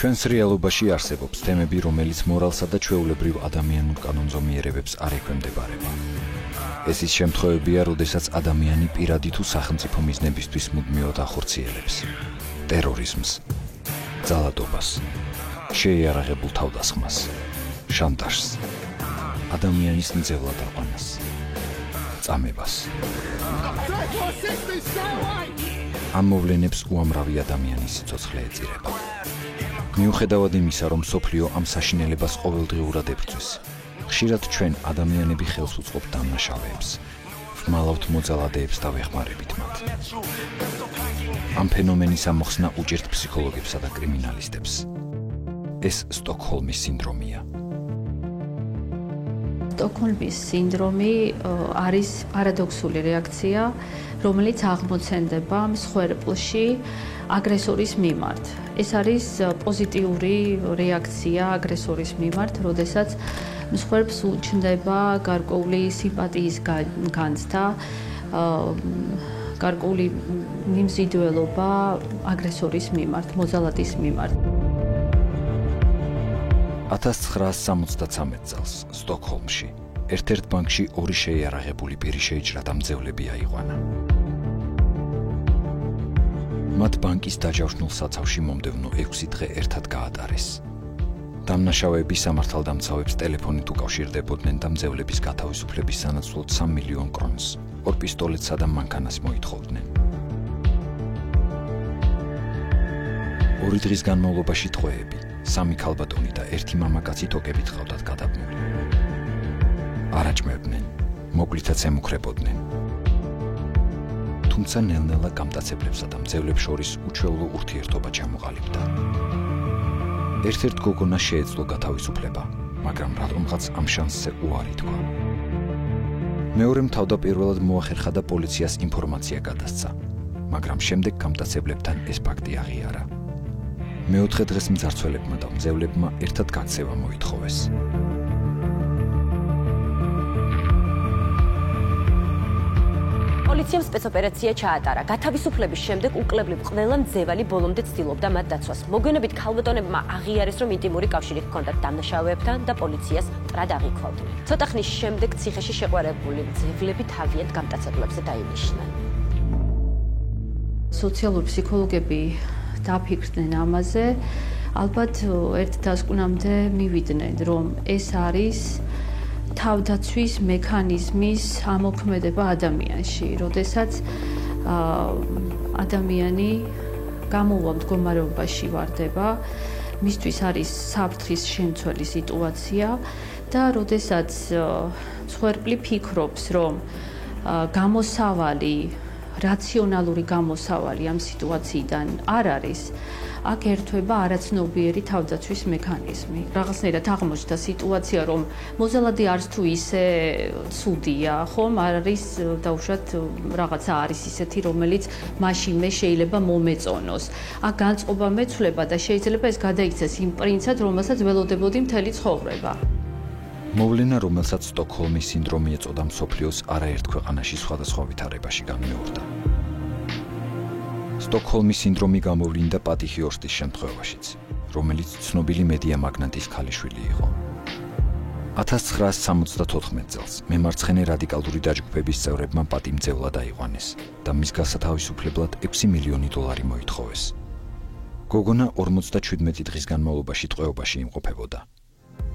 ჩვენს რეალობაში არსებობს თემები, რომელიც მორალსა და ჩვეულებრივ ადამიანურ კანონზომიერებებს არ ექვემდებარება. ეს ის შემთხვევებია, როდესაც ადამიანი პირადი თუ სახელმწიფო მიზნებისთვის მუდმივად ახორციელებს ტერორიზმს, ძალადობას, შეიარაღებულ თავდასხმას, შანტაჟს, ადამიანის მძევლად აყვანას, წამებას. ამ მოვლენებს უამრავი ადამიანის სიცოცხლე ეწირება. მიუხედავად იმისა, რომ მსოფლიო ამ საშინელებას ყოველდღიურად ებრძვის, ხშირად ჩვენ ადამიანები ხელს უწყობთ დამნაშავეებს, ვმალავთ მოძალადეებს და ვეხმარებით მათ. ამ ფენომენის ამოხსნა უჭირთ ფსიქოლოგებსა და კრიმინალისტებს. ეს სტოკჰოლმის სინდრომია. სტოკჰოლმის სინდრომი არის პარადოქსული რეაქცია, რომელიც აღმოცენდება მსხვერპლში აგრესორის მიმართ. ეს არის პოზიტიური რეაქცია აგრესორის მიმართ, როდესაც მსხვერპლს უჩნდება გარკვეული სიმპათიის განცდა, გარკვეული მიმზიდველობა აგრესორის მიმართ, მოძალადის მიმართ. 1973 წელს სტოკჰოლმში ერთ-ერთ ბანკში ორი შეიარაღებული პირი შეიჭრა და მძევლები აიყვანა. მათ ბანკის დაჯავშნულ საცავში მომდევნო 6 დღე ერთად გაატარეს. დამნაშავეები სამართალდამცავებს ტელეფონით უკავშირდებოდნენ და მძევლების გათავისუფლების სანაცვლოდ 3 მილიონ კრონს, 2 პისტოლეტსა და მანქანას მოითხოვდნენ. 2 დღის განმავლობაში ტყვეები, 3 ქალბატონი და 1 მამაკაცი თოკებით ყავდათ გადაბმული. არაჭმევდნენ, მოკლითაც ემუქრებოდნენ. თუმცა ნელ-ნელა გამტაცებლებსა და მძევლებს შორის უჩვეულო ურთიერთობა ჩამოყალიბდა. ერთ-ერთ გოგონას შეეძლო გათავისუფლება, მაგრამ რატომღაც ამ შანსზე უარი თქვა. მეორემ თავდაპირველად მოახერხა და პოლიციას ინფორმაცია გადასცა, მაგრამ შემდეგ გამტაცებლებთან ეს ფაქტი აღიარა. მეოთხე დღეს მძარცველებმა და მძევლებმა ერთად გაქცევა მოითხოვეს. პოლიციამ სპეცოპერაცია ჩაატარა. გათავისუფლების შემდეგ უკლებლივ ყველა მძევალი ბოლომდე ცდილობდა მათ დაცვას. მოგვიანებით ქალბატონებმა აღიარეს, რომ ინტიმური კავშირი ჰქონდათ დამნაშავეებთან და პოლიციას მტრად აღიქვავდნენ. ცოტა ხნის შემდეგ ციხეში შეყვარებული მძევლები თავიანთ გამტაცებლებზე დაინიშნენ. სოციალური ფსიქოლოგები დაფიქრდნენ ამაზე, ალბათ ერთ დასკვნამდე მივიდნენ, რომ ეს არის თავდაცვის მექანიზმის ამოქმედება ადამიანში, როდესაც ადამიანი გამოვა მდგომარეობაში ვარდება, მისთვის არის საფრთხის შემცველი სიტუაცია და როდესაც მსხვერპლი ფიქრობს, რომ გამოსავალი რაციონალური გამოსავალი ამ სიტუაციიდან არ არის, აქ ერთვება არაცნობიერი თავდაცვის მექანიზმი. რაღაცნაირად აღმოჩნდა სიტუაცია, რომ მოძალადი არც თუ ისე ცუდია, ხომ არის დაუშვათ რაღაცა არის ისეთი, რომელიც მაშინმე შეიძლება მომეწონოს. აქ განწყობა მეცვლება და შეიძლება ეს გადაიქცეს იმ პრინცად, რომელსაც ველოდებოდი მთელი ცხოვრება. მოვლენა, რომელსაც სტოკჰოლმის სინდრომი ეწოდა, მსოფლიოს არაერთ ქვეყანაში სხვადასხვა ვითარებაში განმეორდა. სტოკჰოლმის სინდრომი გამოვლინდა პატი ჰიორსტის შემთხვევაშიც, რომელიც ცნობილი მედია მაგნატის ქალიშვილი იყო. 1974 წელს მემარცხენე რადიკალური დაჯგუფების წევრებმა პატი მძევლად აიყვანეს და მის გასათავისუფლებლად 6 მილიონი დოლარი მოითხოვეს. გოგონა 57 დღის განმავლობაში ტყვეობაში იმყოფებოდა.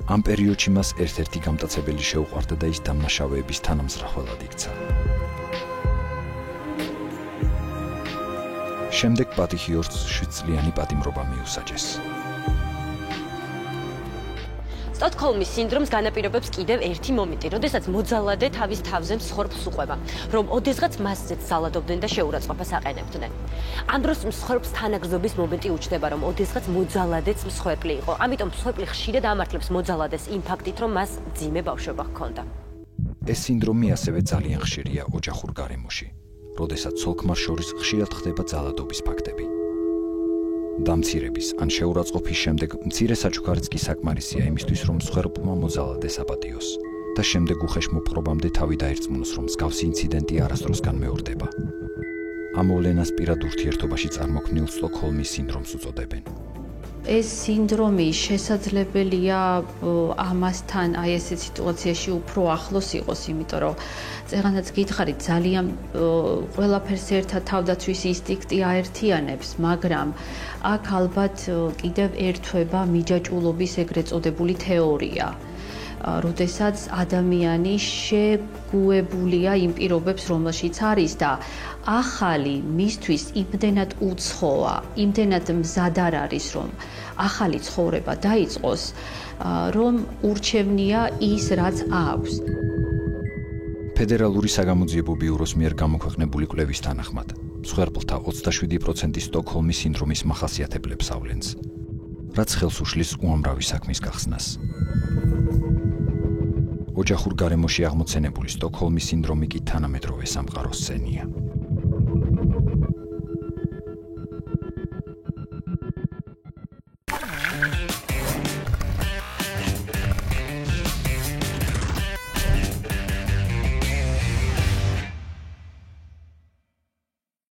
ამ პერიოდში მას ერთ-ერთი გამტაცებელი შეუყვარდა და ის დამნაშავეების თანამზრახველად იქცა. შემდეგ პატი ჰიორსტს 7 წლიანი პატიმრობა მიუსაჯეს. სტოკჰოლმის სინდრომს განაპირობებს კიდევ ერთი მომენტი, როდესაც მოძალადე თავის თავზე მსხვერპლს უყვება, რომ ოდესღაც მასზეც ძალადობდნენ და შეურაცხყოფას აყენებდნენ. ამ დროს მსხვერპლს თანაგრძობის მომენტი უჩნდება, რომ ოდესღაც მოძალადეც მსხვერპლი იყო. ამიტომ მსხვერპლი ხშირად ამართლებს მოძალადეს იმ ფაქტით, რომ მას მძიმე ბავშვობა ჰქონდა. ეს სინდრომი ასევე ძალიან ხშირია ოჯახურ გარემოში, როდესაც ცოლ-ქმარს შორის ხშირად ხდება ძალადობის ფაქტები. დამცირების ან შეურაცხყოფის შემდეგ მცირე საჩუქარიც კი საკმარისია იმისთვის, რომ მსხვერპლმა მოძალადეს აპატიოს და შემდეგ უხეშ მოპყრობამდე თავი დაერწმუნოს, რომ მსგავსი ინციდენტი არასდროს განმეორდება. ამ მოვლენას პირად ურთიერთობაში წარმოქმნილ სტოკჰოლმის სინდრომს უწოდებენ. ეს სინდრომი შესაძლებელია ამასთან აი ესეთ სიტუაციაში უფრო ახლოს იყოს, იმიტომ რომ წეღანაც გითხარით ძალიან ყველაფერს ერთად თავდაცვის ინსტინქტი აერთიანებს, მაგრამ აქ ალბათ კიდევ ერთვება მიჯაჭვულობის ეგრეთ წოდებული თეორია. როდესაც ადამიანი შეგუებულია იმ პირობებს, რომელშიც არის და ახალი მისთვის იმდენად უცხოა, იმდენად მზად არ არის, რომ ახალი ცხოვრება დაიწყოს, რომ ურჩევნია ის, რაც აქვს. ფედერალური საგამოძიებო ბიუროს მიერ გამოქვეყნებული კვლევის თანახმად, მსხვერპლთა 27% სტოკჰოლმის სინდრომის მახასიათებლებს ავლენს, რაც ხელს უშლის უამრავი საქმის გახსნას. ოჯახურ გარემოში აღმოცენებული სტოკჰოლმის სინდრომი კი თანამედროვე სამყაროს სცენია.